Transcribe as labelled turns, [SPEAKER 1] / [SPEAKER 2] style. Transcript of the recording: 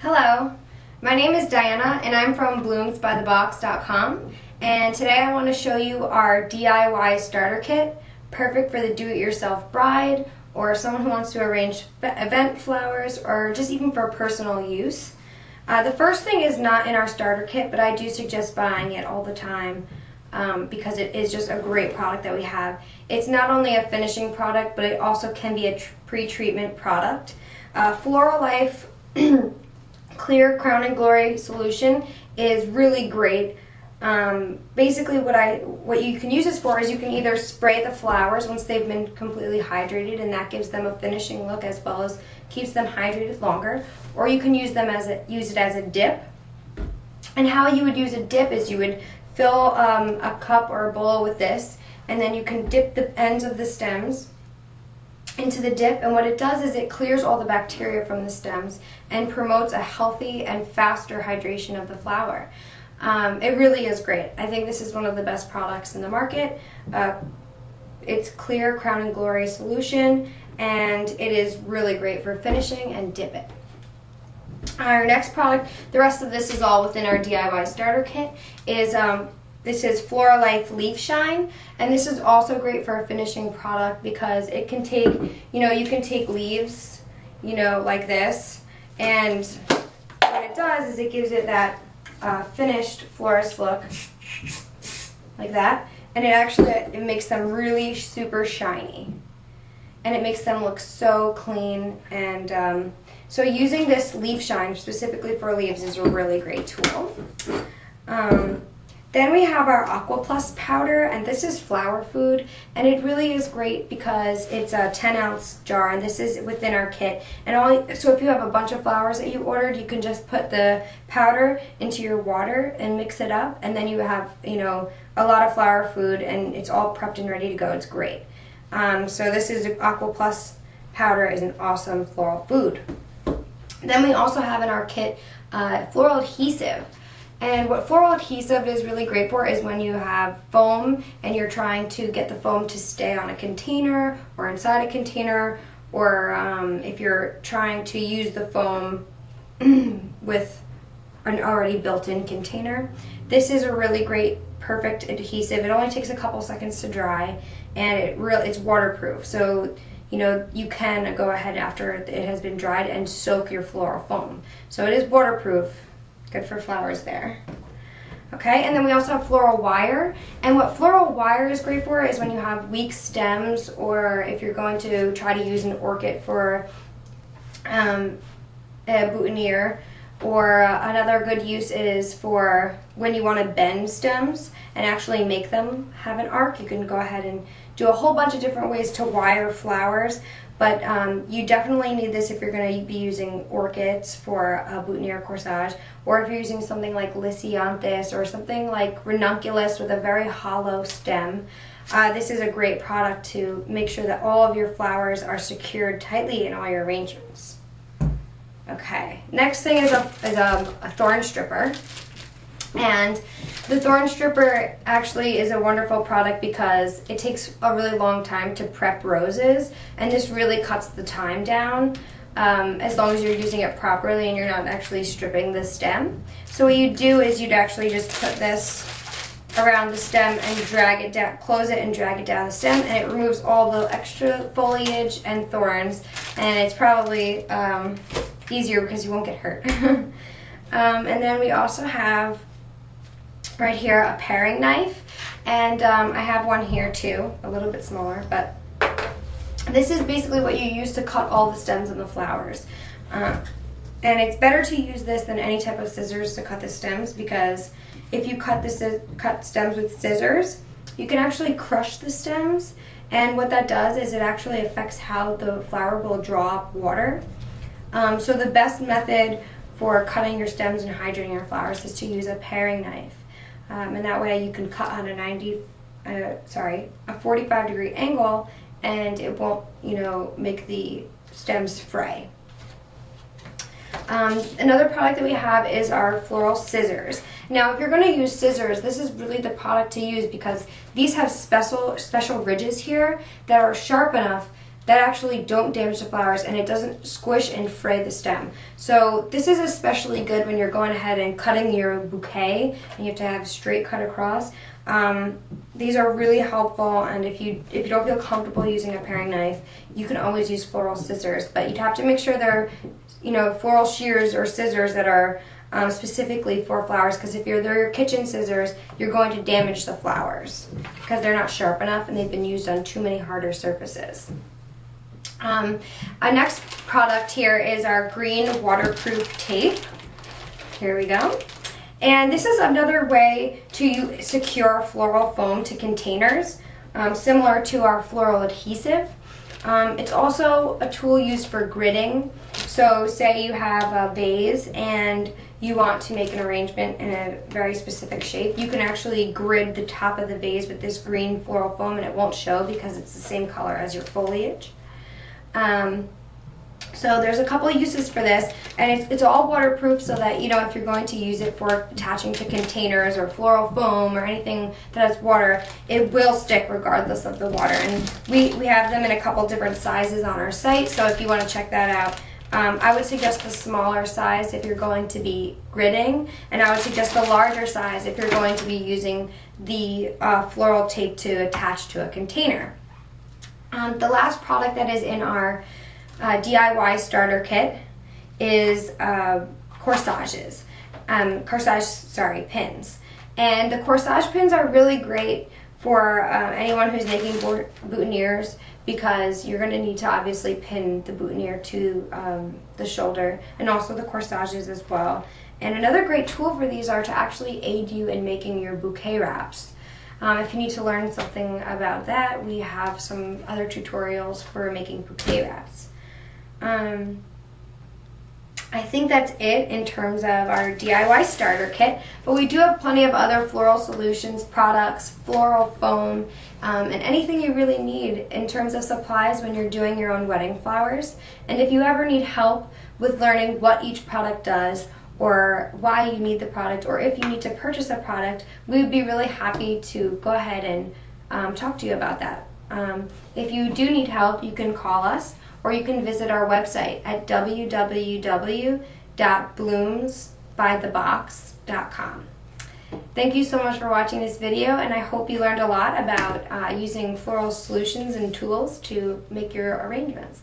[SPEAKER 1] Hello, my name is Diana and I'm from bloomsbythebox.com, and today I want to show you our DIY starter kit, perfect for the do-it-yourself bride or someone who wants to arrange event flowers or just even for personal use. The first thing is not in our starter kit, but I do suggest buying it all the time because it is just a great product that we have. It's not only a finishing product, but it also can be a pre-treatment product. Floral Life Clear Crown and Glory solution is really great. Basically what you can use this for is you can either spray the flowers once they've been completely hydrated, and that gives them a finishing look as well as keeps them hydrated longer, or you can use it as a dip. And how you would use a dip is you would fill a cup or a bowl with this, and then you can dip the ends of the stems into the dip, and what it does is it clears all the bacteria from the stems and promotes a healthy and faster hydration of the flower. It really is great. I think this is one of the best products in the market. It's Clear Crown and Glory solution, and it is really great for finishing and dip it. Our next product, the rest of this is all within our DIY starter kit, is this is Floral Life Leaf Shine, and this is also great for a finishing product because it can take, you can take leaves, like this, and what it does is it gives it that finished florist look, like that, and it makes them really super shiny, and it makes them look so clean. And so using this leaf shine specifically for leaves is a really great tool. Then we have our Aqua Plus powder, and this is flower food, and it really is great because it's a 10-ounce jar, and this is within our kit. And so if you have a bunch of flowers that you ordered, you can just put the powder into your water and mix it up, and then you have a lot of flower food, and it's all prepped and ready to go. It's great. So this is Aqua Plus powder is an awesome floral food. Then we also have in our kit Floral Adhesive. And what Floral Adhesive is really great for is when you have foam and you're trying to get the foam to stay on a container or inside a container, or if you're trying to use the foam with an already built-in container. This is a really great, perfect adhesive. It only takes a couple seconds to dry, and it's waterproof. So you can go ahead after it has been dried and soak your floral foam. So it is waterproof. Good for flowers there. Okay, and then we also have Floral Wire. And what Floral Wire is great for is when you have weak stems, or if you're going to try to use an orchid for a boutonniere, or another good use is for when you want to bend stems and actually make them have an arc. You can go ahead and do a whole bunch of different ways to wire flowers, but you definitely need this if you're going to be using orchids for a boutonniere corsage, or if you're using something like Lysianthus or something like ranunculus with a very hollow stem. This is a great product to make sure that all of your flowers are secured tightly in all your arrangements. Okay, next thing is a Thorn Stripper. And the Thorn Stripper actually is a wonderful product because it takes a really long time to prep roses, and this really cuts the time down as long as you're using it properly and you're not actually stripping the stem. So what you do is you'd actually just put this around the stem and drag it down, close it and drag it down the stem, and it removes all the extra foliage and thorns, and it's probably easier because you won't get hurt. And then we also have right here a paring knife, and I have one here too, a little bit smaller, but this is basically what you use to cut all the stems and the flowers. And it's better to use this than any type of scissors to cut the stems, because if you cut stems with scissors, you can actually crush the stems, and what that does is it actually affects how the flower will draw up water. So the best method for cutting your stems and hydrating your flowers is to use a paring knife. And that way you can cut on a 45-degree angle, and it won't, make the stems fray. Another product that we have is our Floral Scissors. Now, if you're going to use scissors, this is really the product to use because these have special ridges here that are sharp enough that actually don't damage the flowers, and it doesn't squish and fray the stem. So this is especially good when you're going ahead and cutting your bouquet and you have to have a straight cut across. These are really helpful, and if you don't feel comfortable using a paring knife, you can always use floral scissors, but you'd have to make sure they're, you know, floral shears or scissors that are specifically for flowers, because if they're your kitchen scissors, you're going to damage the flowers because they're not sharp enough and they've been used on too many harder surfaces. Our next product here is our green waterproof tape. Here we go. And this is another way to secure floral foam to containers, similar to our floral adhesive. It's also a tool used for gridding. So say you have a vase and you want to make an arrangement in a very specific shape, you can actually grid the top of the vase with this green floral foam, and it won't show because it's the same color as your foliage. So there's a couple of uses for this, and it's all waterproof, so that, you know, if you're going to use it for attaching to containers or floral foam or anything that has water, it will stick regardless of the water. And we have them in a couple different sizes on our site, so if you want to check that out, I would suggest the smaller size if you're going to be gridding, and I would suggest the larger size if you're going to be using the floral tape to attach to a container. The last product that is in our DIY starter kit is corsages, pins. And the corsage pins are really great for anyone who's making boutonnieres, because you're going to need to obviously pin the boutonniere to the shoulder, and also the corsages as well. And another great tool for these are to actually aid you in making your bouquet wraps. If you need to learn something about that, we have some other tutorials for making bouquet wraps. I think that's it in terms of our DIY starter kit, but we do have plenty of other floral solutions, products, floral foam, and anything you really need in terms of supplies when you're doing your own wedding flowers. And if you ever need help with learning what each product does, or why you need the product, or if you need to purchase a product, we would be really happy to go ahead and talk to you about that. If you do need help, you can call us, or you can visit our website at www.bloomsbythebox.com. Thank you so much for watching this video, and I hope you learned a lot about using floral solutions and tools to make your arrangements.